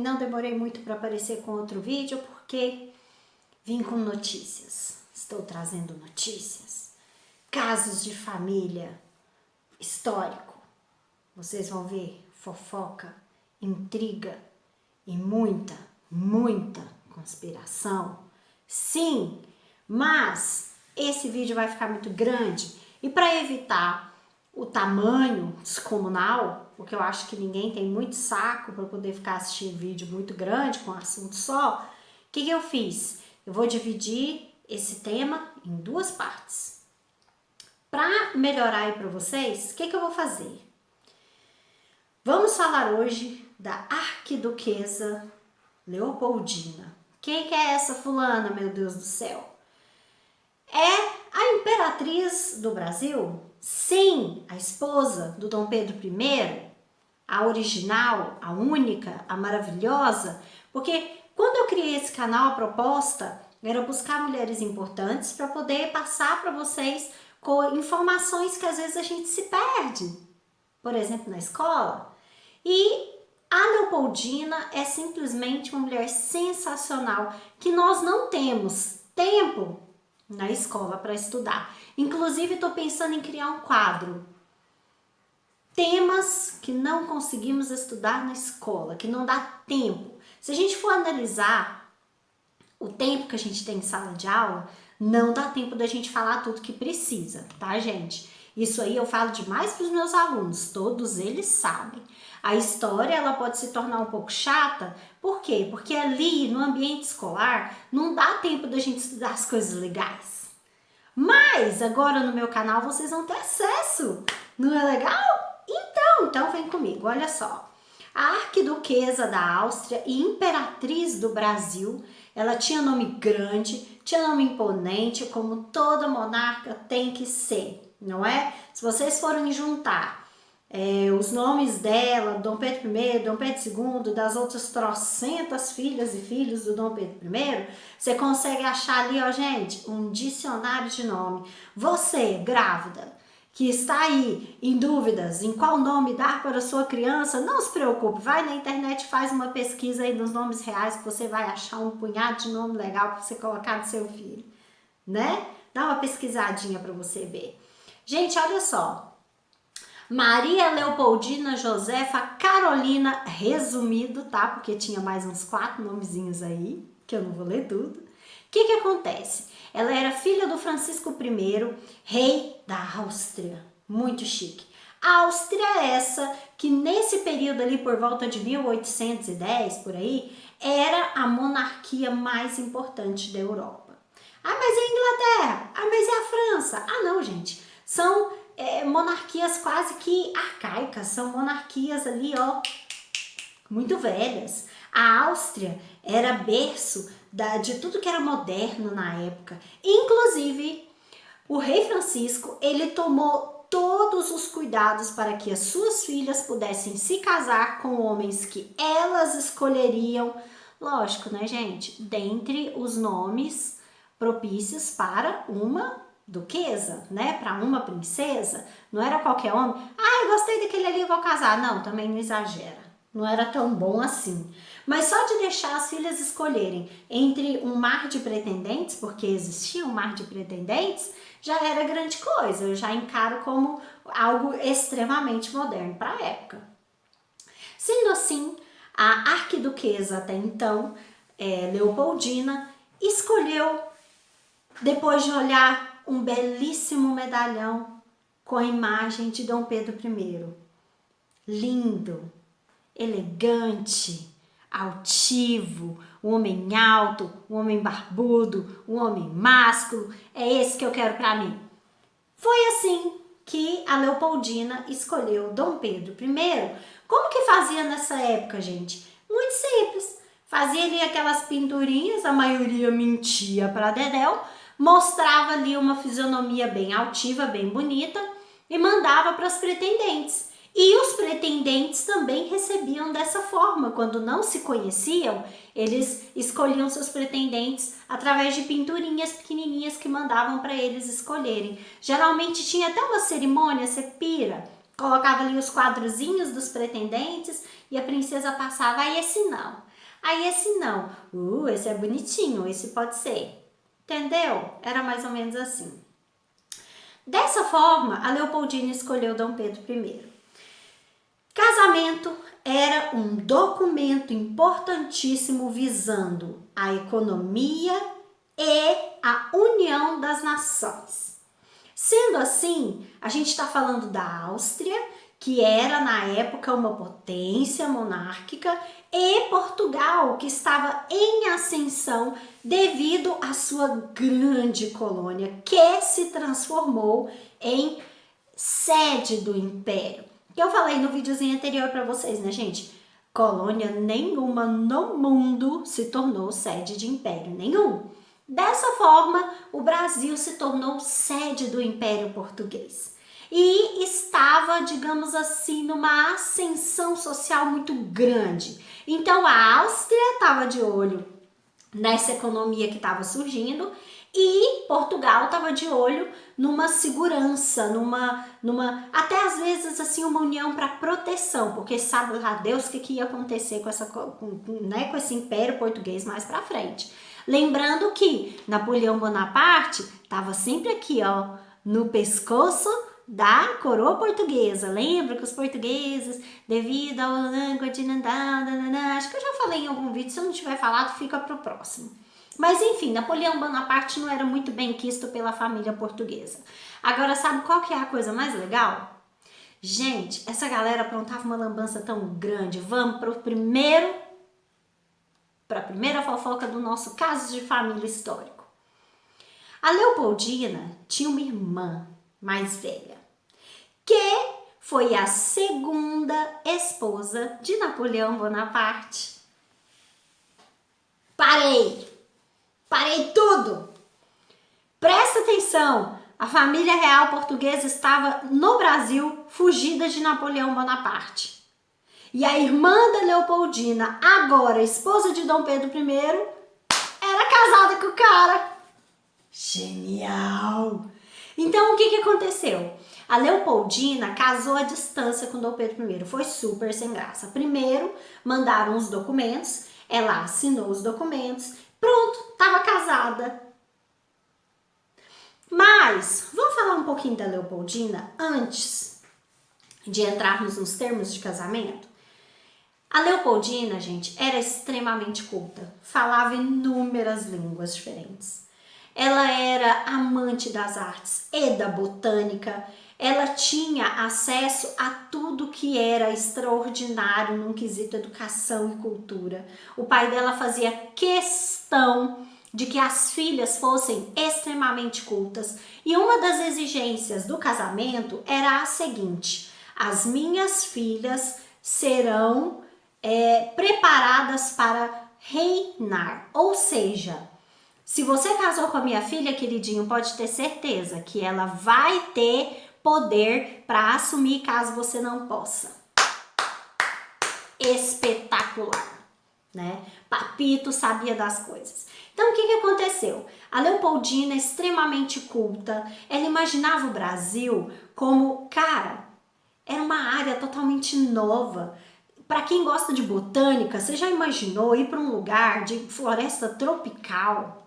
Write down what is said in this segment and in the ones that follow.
não demorei muito para aparecer com outro vídeo porque vim com notícias. Estou trazendo notícias, casos de família histórico. Vocês vão ver fofoca, intriga e muita conspiração. Sim, mas esse vídeo vai ficar muito grande e para evitar o tamanho descomunal, porque eu acho que ninguém tem muito saco para poder ficar assistindo vídeo muito grande com um assunto só, o que eu fiz? Eu vou dividir esse tema em duas partes. Para melhorar aí para vocês, o que eu vou fazer? Vamos falar hoje da Arquiduquesa Leopoldina. Quem que é essa fulana, meu Deus do céu? É a imperatriz do Brasil? Sim, a esposa do Dom Pedro I, a original, a única, a maravilhosa, porque quando eu criei esse canal, a proposta era buscar mulheres importantes para poder passar para vocês com informações que às vezes a gente se perde, por exemplo, na escola. E a Leopoldina é simplesmente uma mulher sensacional que nós não temos tempo na escola para estudar. Inclusive, estou pensando em criar um quadro. Temas que não conseguimos estudar na escola, que não dá tempo. Se a gente for analisar o tempo que a gente tem em sala de aula, não dá tempo da gente falar tudo que precisa, tá, gente? Isso aí eu falo demais para os meus alunos, todos eles sabem. A história, ela pode se tornar um pouco chata, por quê? Porque ali, no ambiente escolar, não dá tempo da gente estudar as coisas legais. Mas, agora no meu canal, vocês vão ter acesso, não é legal? Então vem comigo, olha só. A arquiduquesa da Áustria e imperatriz do Brasil, ela tinha nome grande, tinha nome imponente, como toda monarca tem que ser, não é? Se vocês forem juntar os nomes dela, Dom Pedro I, Dom Pedro II, das outras trocentas filhas e filhos do Dom Pedro I, você consegue achar ali, ó, gente, um dicionário de nome. Você, grávida, que está aí em dúvidas em qual nome dar para a sua criança, não se preocupe, vai na internet, faz uma pesquisa aí dos nomes reais que você vai achar um punhado de nome legal para você colocar no seu filho, né? Dá uma pesquisadinha para você ver. Gente, olha só. Maria Leopoldina Josefa Carolina, resumido, tá? Porque tinha mais uns 4 nomezinhos aí, que eu não vou ler tudo. O que acontece? Ela era filha do Francisco I, rei da Áustria. Muito chique. A Áustria é essa que nesse período ali, por volta de 1810, por aí, era a monarquia mais importante da Europa. Ah, mas é a Inglaterra? Ah, mas é a França? Ah, não, gente. São monarquias quase que arcaicas, são monarquias ali, ó, muito velhas. A Áustria era berço de tudo que era moderno na época. Inclusive, o rei Francisco, ele tomou todos os cuidados para que as suas filhas pudessem se casar com homens que elas escolheriam, lógico, né, gente? Dentre os nomes propícios para uma duquesa, né, para uma princesa, não era qualquer homem. Ah, eu gostei daquele ali, vou casar. Não, também não exagera. Não era tão bom assim. Mas só de deixar as filhas escolherem entre um mar de pretendentes, porque existia um mar de pretendentes, já era grande coisa. Eu já encaro como algo extremamente moderno para a época. Sendo assim, a arquiduquesa até então, Leopoldina, escolheu, depois de olhar um belíssimo medalhão com a imagem de Dom Pedro I. Lindo, elegante, altivo, um homem alto, um homem barbudo, um homem másculo. É esse que eu quero para mim. Foi assim que a Leopoldina escolheu Dom Pedro I. Como que fazia nessa época, gente? Muito simples. Fazia ali aquelas pinturinhas, a maioria mentia para dedéu, mostrava ali uma fisionomia bem altiva, bem bonita e mandava para os pretendentes. E os pretendentes também recebiam dessa forma. Quando não se conheciam, eles escolhiam seus pretendentes através de pinturinhas pequenininhas que mandavam para eles escolherem. Geralmente tinha até uma cerimônia, você pira, colocava ali os quadrozinhos dos pretendentes e a princesa passava. Aí esse não. Aí esse não. Esse é bonitinho, esse pode ser. Entendeu? Era mais ou menos assim. Dessa forma, a Leopoldina escolheu Dom Pedro I. Casamento era um documento importantíssimo visando a economia e a união das nações. Sendo assim, a gente está falando da Áustria, que era na época uma potência monárquica, e Portugal, que estava em ascensão devido à sua grande colônia, que se transformou em sede do império. Que eu falei no videozinho anterior para vocês, né, gente? Colônia nenhuma no mundo se tornou sede de império nenhum. Dessa forma, o Brasil se tornou sede do Império Português e estava, digamos assim, numa ascensão social muito grande. Então a Áustria estava de olho nessa economia que estava surgindo e Portugal estava de olho numa segurança, numa até às vezes assim uma união para proteção, porque sabe lá Deus o que ia acontecer com esse Império Português mais para frente. Lembrando que Napoleão Bonaparte estava sempre aqui, ó, no pescoço da coroa portuguesa. Lembra que os portugueses, devido ao acho que eu já falei em algum vídeo, se eu não tiver falado, fica pro próximo. Mas enfim, Napoleão Bonaparte não era muito bem quisto pela família portuguesa. Agora, sabe qual que é a coisa mais legal? Gente, essa galera aprontava uma lambança tão grande. Vamos para a primeira fofoca do nosso caso de família histórico. A Leopoldina tinha uma irmã mais velha, que foi a segunda esposa de Napoleão Bonaparte. Parei tudo! Presta atenção! A família real portuguesa estava no Brasil, fugida de Napoleão Bonaparte. E a irmã da Leopoldina, agora esposa de Dom Pedro I, era casada com o cara. Genial! Então, o que aconteceu? A Leopoldina casou à distância com Dom Pedro I. Foi super sem graça. Primeiro, mandaram os documentos, ela assinou os documentos, pronto, estava casada. Mas, vamos falar um pouquinho da Leopoldina antes de entrarmos nos termos de casamento? A Leopoldina, gente, era extremamente culta, falava inúmeras línguas diferentes. Ela era amante das artes e da botânica. Ela tinha acesso a tudo que era extraordinário num quesito educação e cultura. O pai dela fazia questão de que as filhas fossem extremamente cultas. E uma das exigências do casamento era a seguinte: as minhas filhas serão preparadas para reinar. Ou seja, se você casou com a minha filha, queridinho, pode ter certeza que ela vai ter poder para assumir caso você não possa. Espetacular, né? Papito sabia das coisas. Então, o que aconteceu? A Leopoldina, extremamente culta, ela imaginava o Brasil como, cara, era uma área totalmente nova. Para quem gosta de botânica, você já imaginou ir para um lugar de floresta tropical?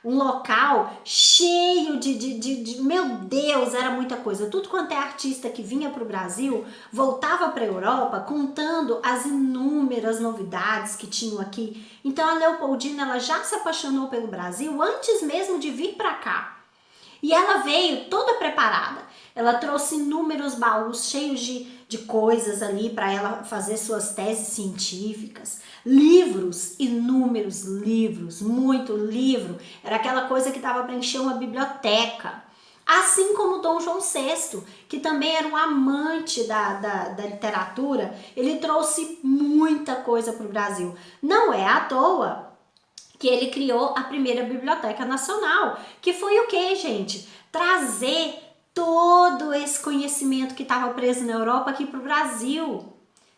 Um local cheio de meu Deus, era muita coisa. Tudo quanto é artista que vinha para o Brasil, voltava para a Europa contando as inúmeras novidades que tinham aqui. Então a Leopoldina, ela já se apaixonou pelo Brasil antes mesmo de vir para cá. E ela veio toda preparada. Ela trouxe inúmeros baús cheios de coisas ali para ela fazer suas teses científicas. Livros, inúmeros livros, muito livro. Era aquela coisa que dava para encher uma biblioteca. Assim como Dom João VI, que também era um amante da literatura, ele trouxe muita coisa para o Brasil. Não é à toa que ele criou a primeira Biblioteca Nacional, que foi o quê, gente? Trazer todo esse conhecimento que estava preso na Europa aqui para o Brasil.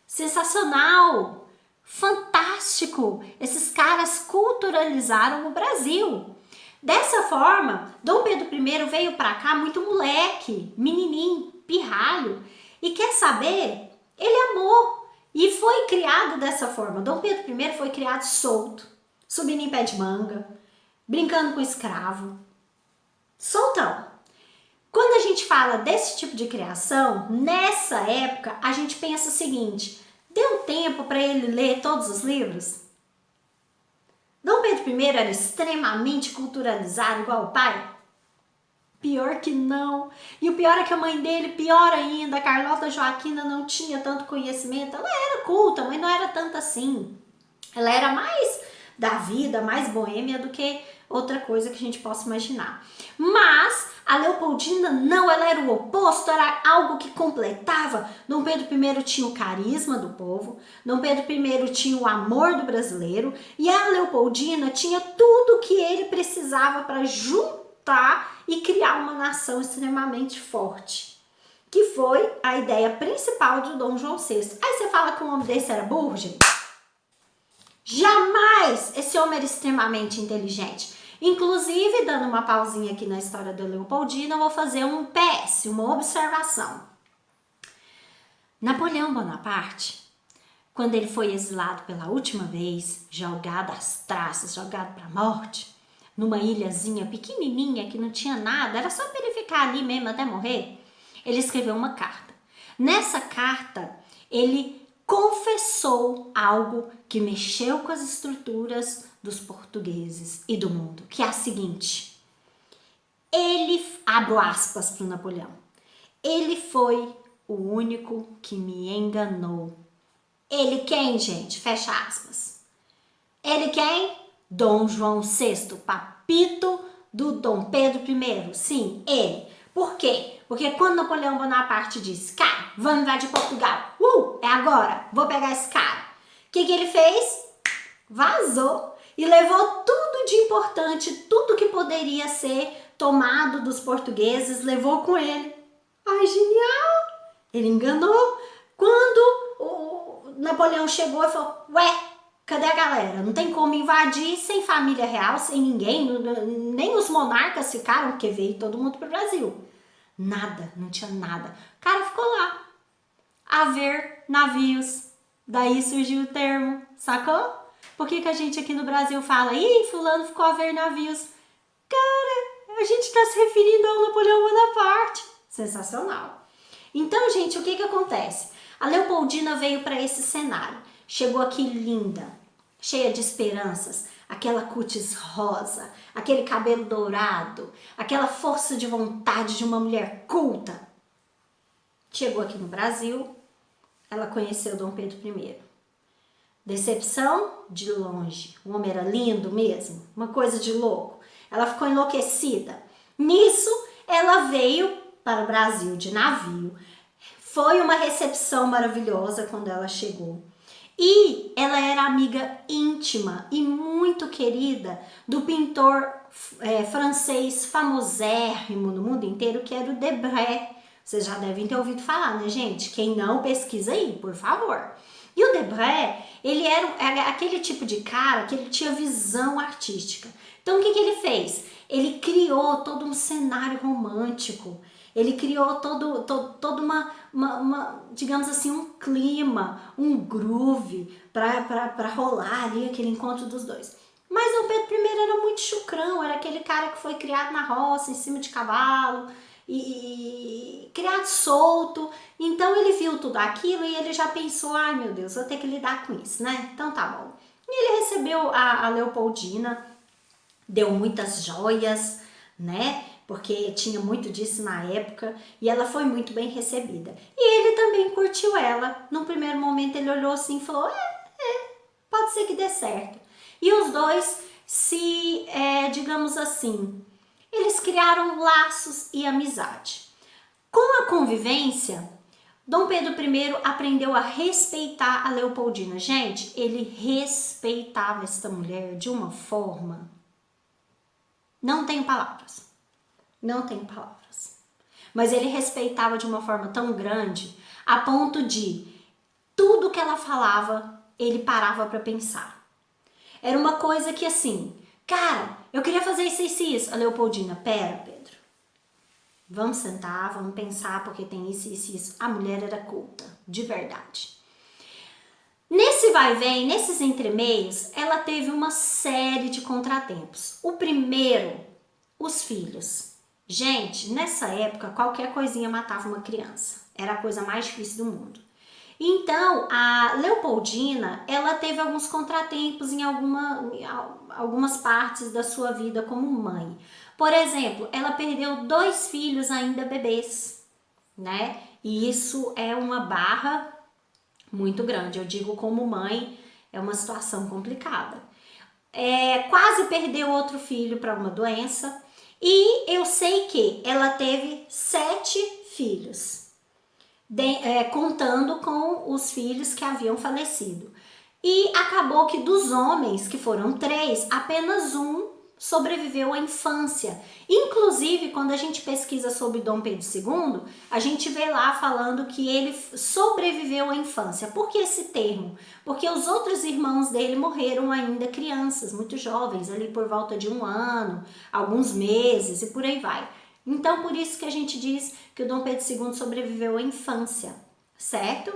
Sensacional! Fantástico! Esses caras culturalizaram o Brasil. Dessa forma, Dom Pedro I veio para cá muito moleque, menininho, pirralho. E quer saber? Ele amou. E foi criado dessa forma. Dom Pedro I foi criado solto, subindo em pé de manga, brincando com escravo, soltão. Quando a gente fala desse tipo de criação, nessa época, a gente pensa o seguinte: deu tempo para ele ler todos os livros? Dom Pedro I era extremamente culturalizado, igual o pai? Pior que não. E o pior é que a mãe dele, pior ainda, a Carlota Joaquina, não tinha tanto conhecimento. Ela era culta, mas não era tanto assim. Ela era mais da vida, mais boêmia do que outra coisa que a gente possa imaginar. Mas a Leopoldina não, ela era o oposto, era algo que completava. Dom Pedro I tinha o carisma do povo, Dom Pedro I tinha o amor do brasileiro e a Leopoldina tinha tudo que ele precisava para juntar e criar uma nação extremamente forte, que foi a ideia principal de Dom João VI. Aí você fala que um homem desse era burro, gente? Jamais! Esse homem era extremamente inteligente. Inclusive, dando uma pausinha aqui na história da Leopoldina, eu vou fazer um PS, uma observação. Napoleão Bonaparte, quando ele foi exilado pela última vez, jogado às traças, jogado para a morte, numa ilhazinha pequenininha que não tinha nada, era só para ele ficar ali mesmo até morrer, ele escreveu uma carta. Nessa carta, ele confessou algo que mexeu com as estruturas dos portugueses e do mundo, que é a seguinte: ele, abro aspas para o Napoleão, ele foi o único que me enganou. Ele quem, gente? Fecha aspas. Ele quem? Dom João VI, papito do Dom Pedro I. Sim, ele. Por quê? Porque quando Napoleão Bonaparte disse, cara, vamos invadir Portugal, é agora, vou pegar esse cara. O que ele fez? Vazou e levou tudo de importante, tudo que poderia ser tomado dos portugueses, levou com ele. Ai, genial! Ele enganou. Quando o Napoleão chegou e falou, ué, cadê a galera? Não tem como invadir sem família real, sem ninguém, nem os monarcas ficaram, porque veio todo mundo pro Brasil. Nada, não tinha nada. O cara ficou lá, a ver navios. Daí surgiu o termo, sacou? Por que a gente aqui no Brasil fala, ih, fulano ficou a ver navios? Cara, a gente está se referindo ao Napoleão Bonaparte. Sensacional. Então, gente, o que acontece? A Leopoldina veio para esse cenário. Chegou aqui linda, cheia de esperanças, aquela cutis rosa, aquele cabelo dourado, aquela força de vontade de uma mulher culta. Chegou aqui no Brasil, ela conheceu Dom Pedro I. Decepção de longe. O homem era lindo mesmo, uma coisa de louco. Ela ficou enlouquecida. Nisso, ela veio para o Brasil de navio. Foi uma recepção maravilhosa quando ela chegou. E ela era amiga íntima e muito querida do pintor francês famosérrimo no mundo inteiro, que era o Debray. Vocês já devem ter ouvido falar, né, gente? Quem não, pesquisa aí, por favor. E o Debray, ele era aquele tipo de cara que ele tinha visão artística. Então, o que ele fez? Ele criou todo um cenário romântico. Ele criou todo uma, digamos assim, um clima, um groove para rolar ali aquele encontro dos dois. Mas Dom Pedro I era muito chucrão, era aquele cara que foi criado na roça, em cima de cavalo, e criado solto. Então ele viu tudo aquilo e ele já pensou, ai meu Deus, vou ter que lidar com isso, né? Então tá bom. E ele recebeu a Leopoldina, deu muitas joias, né? Porque tinha muito disso na época, e ela foi muito bem recebida. E ele também curtiu ela. Num primeiro momento ele olhou assim e falou, pode ser que dê certo. E os dois digamos assim, eles criaram laços e amizade. Com a convivência, Dom Pedro I aprendeu a respeitar a Leopoldina. Gente, ele respeitava esta mulher de uma forma... Não tenho palavras. Não tenho palavras. Mas ele respeitava de uma forma tão grande, a ponto de tudo que ela falava, ele parava para pensar. Era uma coisa que assim, cara, eu queria fazer isso e isso. A Leopoldina, pera, Pedro. Vamos sentar, vamos pensar, porque tem isso e isso. A mulher era culta, de verdade. Nesse vai e vem, nesses entremeios, ela teve uma série de contratempos. O primeiro, os filhos. Gente, nessa época, qualquer coisinha matava uma criança. Era a coisa mais difícil do mundo. Então, a Leopoldina, ela teve alguns contratempos em algumas partes da sua vida como mãe. Por exemplo, ela perdeu 2 filhos ainda bebês, né? E isso é uma barra muito grande. Eu digo como mãe, é uma situação complicada. Quase perdeu outro filho para uma doença. E eu sei que ela teve 7 filhos. Contando com os filhos que haviam falecido. E acabou que dos homens, que foram 3, apenas um sobreviveu à infância. Inclusive, quando a gente pesquisa sobre Dom Pedro II, a gente vê lá falando que ele sobreviveu à infância. Por que esse termo? Porque os outros irmãos dele morreram ainda crianças, muito jovens, ali por volta de 1 ano, alguns meses e por aí vai. Então, por isso que a gente diz que o Dom Pedro II sobreviveu à infância, certo?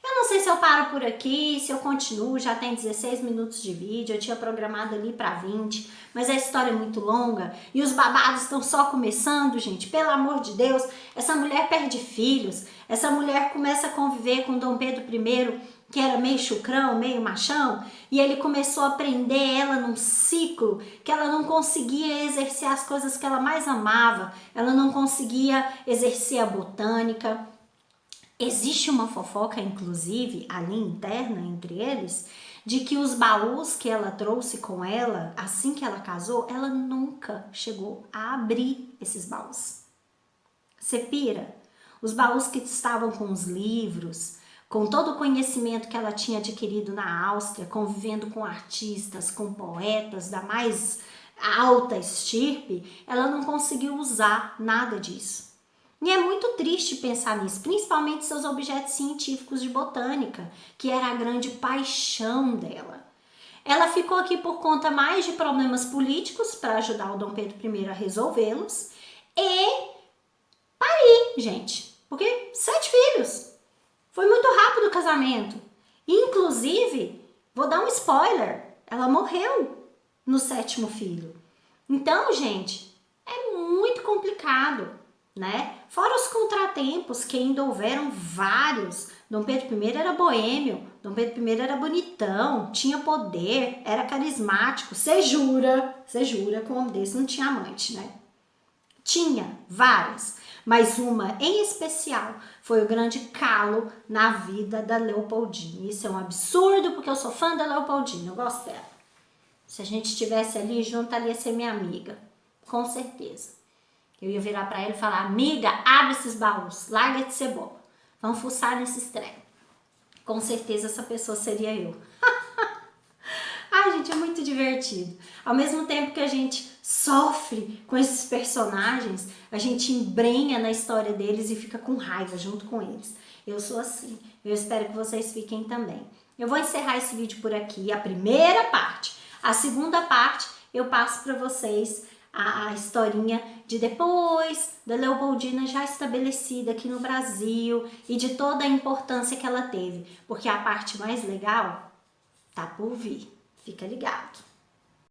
Eu não sei se eu paro por aqui, se eu continuo, já tem 16 minutos de vídeo, eu tinha programado ali para 20, mas a história é muito longa e os babados estão só começando, gente, pelo amor de Deus. Essa mulher perde filhos, essa mulher começa a conviver com Dom Pedro I, que era meio chucrão, meio machão, e ele começou a prender ela num ciclo que ela não conseguia exercer as coisas que ela mais amava, ela não conseguia exercer a botânica. Existe uma fofoca, inclusive, ali interna entre eles, de que os baús que ela trouxe com ela, assim que ela casou, ela nunca chegou a abrir esses baús. Você pira? Os baús que estavam com os livros, com todo o conhecimento que ela tinha adquirido na Áustria, convivendo com artistas, com poetas da mais alta estirpe, ela não conseguiu usar nada disso. E é muito triste pensar nisso, principalmente seus objetos científicos de botânica, que era a grande paixão dela. Ela ficou aqui por conta mais de problemas políticos para ajudar o Dom Pedro I a resolvê-los e parir, gente, porque 7 filhos. Foi muito rápido o casamento. Inclusive, vou dar um spoiler, ela morreu no 7º filho. Então, gente, é muito complicado, né? Fora os contratempos, que ainda houveram vários. Dom Pedro I era boêmio, Dom Pedro I era bonitão, tinha poder, era carismático. Você jura que um homem desse não tinha amante, né? Tinha várias, mas uma em especial foi o grande calo na vida da Leopoldina. Isso é um absurdo, porque eu sou fã da Leopoldina, eu gosto dela. Se a gente estivesse ali junto, ela ia ser minha amiga, com certeza. Eu ia virar pra ela e falar: amiga, abre esses baús, larga de ser boba, vamos fuçar nesses trem. Com certeza essa pessoa seria eu. Ai, gente, é muito divertido. Ao mesmo tempo que a gente sofre com esses personagens, a gente embrenha na história deles e fica com raiva junto com eles. Eu sou assim. Eu espero que vocês fiquem também. Eu vou encerrar esse vídeo por aqui, a primeira parte. A segunda parte eu passo para vocês a historinha de depois da Leopoldina já estabelecida aqui no Brasil e de toda a importância que ela teve. Porque a parte mais legal tá por vir. Fica ligado.